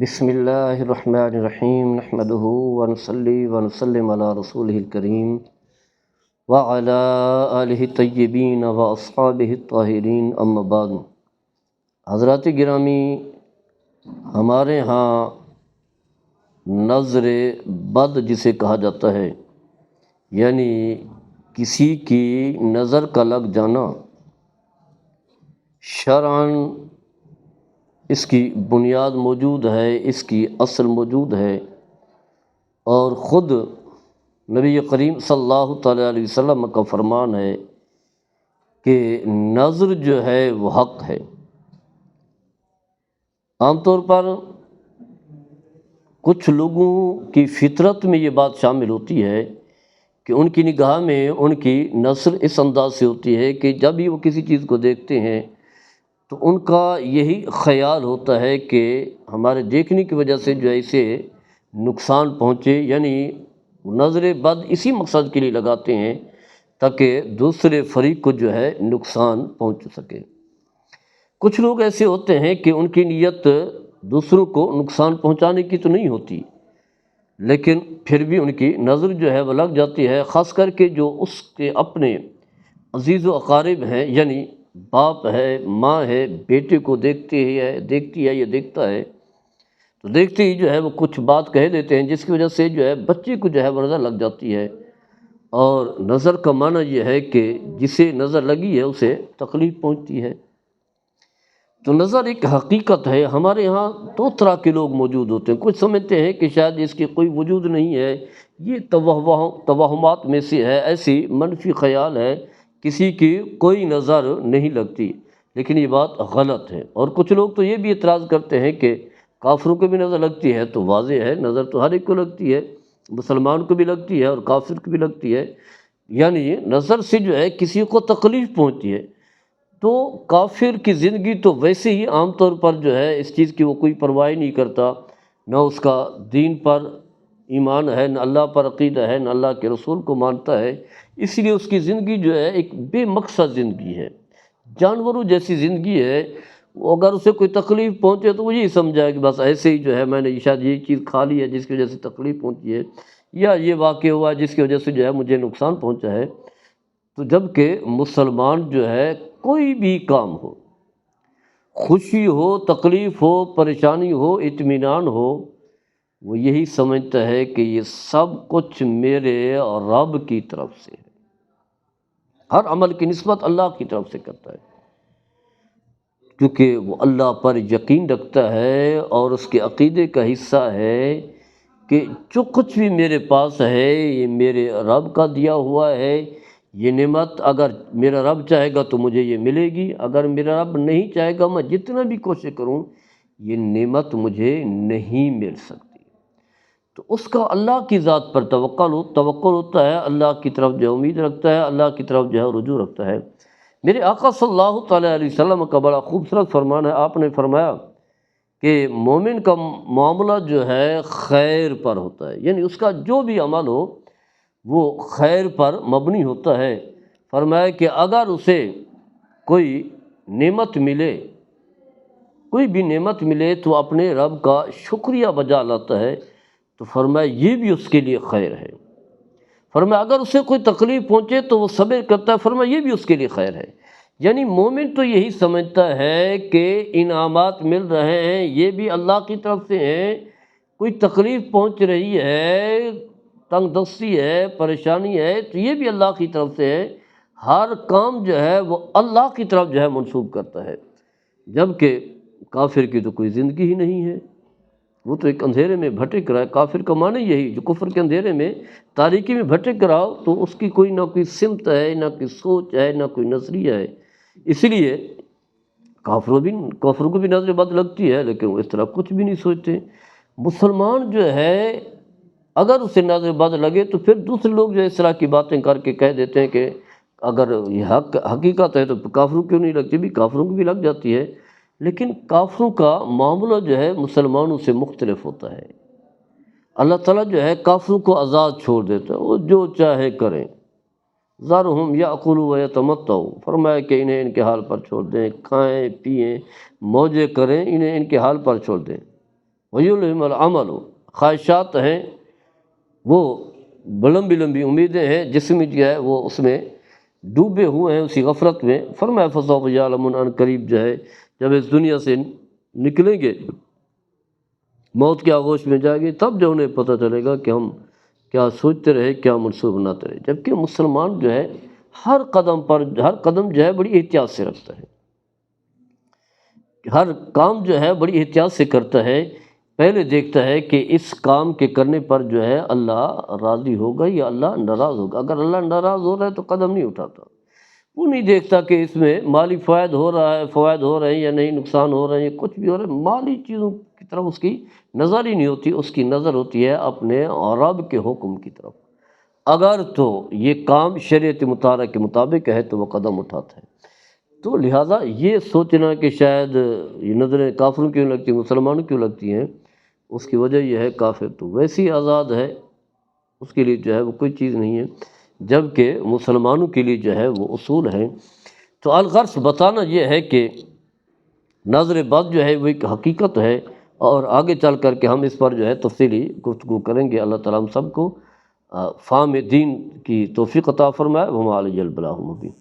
بسم اللہ الرحمن الرحیم نحمدہ ونصلی ونسلم علی رسولہ الکریم وعلی آلہ الطیبین واصحابہ الطاہرین اما بعد۔ حضرات گرامی، ہمارے ہاں نظر بد جسے کہا جاتا ہے، یعنی کسی کی نظر کا لگ جانا، شرعاً اس کی بنیاد موجود ہے، اس کی اصل موجود ہے، اور خود نبی کریم صلی اللہ تعالیٰ علیہ وسلم کا فرمان ہے کہ نظر جو ہے وہ حق ہے۔ عام طور پر کچھ لوگوں کی فطرت میں یہ بات شامل ہوتی ہے کہ ان کی نگاہ میں ان کی نظر اس انداز سے ہوتی ہے کہ جب بھی وہ کسی چیز کو دیکھتے ہیں تو ان کا یہی خیال ہوتا ہے کہ ہمارے دیکھنے کی وجہ سے جو ہے اسے نقصان پہنچے، یعنی نظر بد اسی مقصد کے لیے لگاتے ہیں تاکہ دوسرے فریق کو جو ہے نقصان پہنچ سکے۔ کچھ لوگ ایسے ہوتے ہیں کہ ان کی نیت دوسروں کو نقصان پہنچانے کی تو نہیں ہوتی، لیکن پھر بھی ان کی نظر جو ہے وہ لگ جاتی ہے، خاص کر کے جو اس کے اپنے عزیز و اقارب ہیں، یعنی باپ ہے، ماں ہے، بیٹے کو دیکھتی ہے یا دیکھتا ہے تو دیکھتے ہی جو ہے وہ کچھ بات کہہ دیتے ہیں جس کی وجہ سے جو ہے بچے کو جو ہے وہ نظر لگ جاتی ہے۔ اور نظر کا معنی یہ ہے کہ جسے نظر لگی ہے اسے تکلیف پہنچتی ہے۔ تو نظر ایک حقیقت ہے۔ ہمارے ہاں دو طرح کے لوگ موجود ہوتے ہیں، کچھ سمجھتے ہیں کہ شاید اس کی کوئی وجود نہیں ہے، یہ توہمات میں سے ہے، ایسی منفی خیال ہے، کسی کی کوئی نظر نہیں لگتی، لیکن یہ بات غلط ہے۔ اور کچھ لوگ تو یہ بھی اعتراض کرتے ہیں کہ کافروں کو بھی نظر لگتی ہے، تو واضح ہے نظر تو ہر ایک کو لگتی ہے، مسلمان کو بھی لگتی ہے اور کافر کو بھی لگتی ہے، یعنی نظر سے جو ہے کسی کو تکلیف پہنچتی ہے۔ تو کافر کی زندگی تو ویسے ہی عام طور پر جو ہے اس چیز کی وہ کوئی پرواہ نہیں کرتا، نہ اس کا دین پر ایمان ہے، نہ اللہ پر عقیدہ ہے، نہ اللہ کے رسول کو مانتا ہے، اس لیے اس کی زندگی جو ہے ایک بے مقصد زندگی ہے، جانوروں جیسی زندگی ہے۔ اگر اسے کوئی تکلیف پہنچے تو وہ یہی سمجھائے کہ بس ایسے ہی جو ہے میں نے شاید یہ چیز کھا لی ہے جس کی وجہ سے تکلیف پہنچی ہے، یا یہ واقع ہوا جس کی وجہ سے جو ہے مجھے نقصان پہنچا ہے۔ تو جب کہ مسلمان جو ہے کوئی بھی کام ہو، خوشی ہو، تکلیف ہو، پریشانی ہو، اطمینان ہو، وہ یہی سمجھتا ہے کہ یہ سب کچھ میرے رب کی طرف سے ہے، ہر عمل کی نسبت اللہ کی طرف سے کرتا ہے، کیونکہ وہ اللہ پر یقین رکھتا ہے اور اس کے عقیدے کا حصہ ہے کہ جو کچھ بھی میرے پاس ہے یہ میرے رب کا دیا ہوا ہے۔ یہ نعمت اگر میرا رب چاہے گا تو مجھے یہ ملے گی، اگر میرا رب نہیں چاہے گا میں جتنا بھی کوشش کروں یہ نعمت مجھے نہیں مل سکتی۔ تو اس کا اللہ کی ذات پر توکل ہوتا ہے، اللہ کی طرف جو امید رکھتا ہے، اللہ کی طرف جو ہے رجوع رکھتا ہے۔ میرے آقا صلی اللہ تعالیٰ علیہ وسلم کا بڑا خوبصورت فرمان ہے، آپ نے فرمایا کہ مومن کا معاملہ جو ہے خیر پر ہوتا ہے، یعنی اس کا جو بھی عمل ہو وہ خیر پر مبنی ہوتا ہے۔ فرمایا کہ اگر اسے کوئی نعمت ملے، کوئی بھی نعمت ملے تو اپنے رب کا شکریہ بجا لاتا ہے، تو فرمایا یہ بھی اس کے لیے خیر ہے۔ فرمایا اگر اسے کوئی تکلیف پہنچے تو وہ صبر کرتا ہے، فرمایا یہ بھی اس کے لیے خیر ہے۔ یعنی مومن تو یہی سمجھتا ہے کہ انعامات مل رہے ہیں یہ بھی اللہ کی طرف سے ہیں، کوئی تکلیف پہنچ رہی ہے، تنگ دستی ہے، پریشانی ہے، تو یہ بھی اللہ کی طرف سے ہے۔ ہر کام جو ہے وہ اللہ کی طرف جو ہے منسوب کرتا ہے، جبکہ کافر کی تو کوئی زندگی ہی نہیں ہے، وہ تو ایک اندھیرے میں بھٹک رہا ہے۔ کافر کا معنی یہی، جو کفر کے اندھیرے میں تاریکی میں بھٹک رہا ہو تو اس کی کوئی نہ کوئی سمت ہے، نہ کوئی سوچ ہے، نہ کوئی نظریہ ہے۔ اس لیے کافروں کو بھی نظر بد لگتی ہے لیکن وہ اس طرح کچھ بھی نہیں سوچتے۔ مسلمان جو ہے اگر اسے نظر بد لگے تو پھر دوسرے لوگ جو اس طرح کی باتیں کر کے کہہ دیتے ہیں کہ اگر یہ حقیقت ہے تو کافروں کیوں نہیں لگتی؟ بھی کافروں کو بھی لگ جاتی ہے، لیکن کافروں کا معاملہ جو ہے مسلمانوں سے مختلف ہوتا ہے۔ اللہ تعالیٰ جو ہے کافروں کو آزاد چھوڑ دیتا ہے، وہ جو چاہے کریں، ذرہم یاکلوا ویتمتعوا، فرمایا کہ انہیں ان کے حال پر چھوڑ دیں، کھائیں پئیں موجیں کریں، انہیں ان کے حال پر چھوڑ دیں۔ وَيُلْهِمَ الْعَمَلُ، خواہشات ہیں وہ لمبی لمبی امیدیں ہیں، جسم جو ہے وہ اس میں ڈوبے ہوئے ہیں اسی غفلت میں۔ فرمایا فَسَوْفَ يَعْلَمُونَ، ان قریب جو ہے جب اس دنیا سے نکلیں گے، موت کے آغوش میں جائیں گے، تب جو انہیں پتہ چلے گا کہ ہم کیا سوچتے رہے، کیا منصوبہ بناتے رہے۔ جبکہ مسلمان جو ہے ہر قدم پر، ہر قدم جو ہے بڑی احتیاط سے رکھتا ہے، ہر کام جو ہے بڑی احتیاط سے کرتا ہے۔ پہلے دیکھتا ہے کہ اس کام کے کرنے پر جو ہے اللہ راضی ہوگا یا اللہ ناراض ہوگا۔ اگر اللہ ناراض ہو رہا ہے تو قدم نہیں اٹھاتا۔ وہ نہیں دیکھتا کہ اس میں مالی فوائد ہو رہا ہے، فوائد ہو رہے ہیں یا نہیں، نقصان ہو رہے ہیں، کچھ بھی ہو رہا ہے، مالی چیزوں کی طرف اس کی نظر ہی نہیں ہوتی۔ اس کی نظر ہوتی ہے اپنے رب کے حکم کی طرف۔ اگر تو یہ کام شریعت مطالعہ کے مطابق ہے تو وہ قدم اٹھاتا ہے۔ تو لہٰذا یہ سوچنا کہ شاید یہ نظریں کافروں کیوں لگتی ہیں، مسلمانوں کیوں لگتی ہیں، اس کی وجہ یہ ہے کافر تو ویسے ہی آزاد ہے، اس کے لیے جو ہے وہ کوئی چیز نہیں ہے، جبکہ مسلمانوں کے لیے جو ہے وہ اصول ہیں۔ تو الغرض بتانا یہ ہے کہ نظر بد جو ہے وہ ایک حقیقت ہے، اور آگے چل کر کے ہم اس پر جو ہے تفصیلی گفتگو کریں گے۔ اللہ تعالیٰ ہم سب کو فہم دین کی توفیق عطا فرمائے۔ وما علیہ البلاغ المبین۔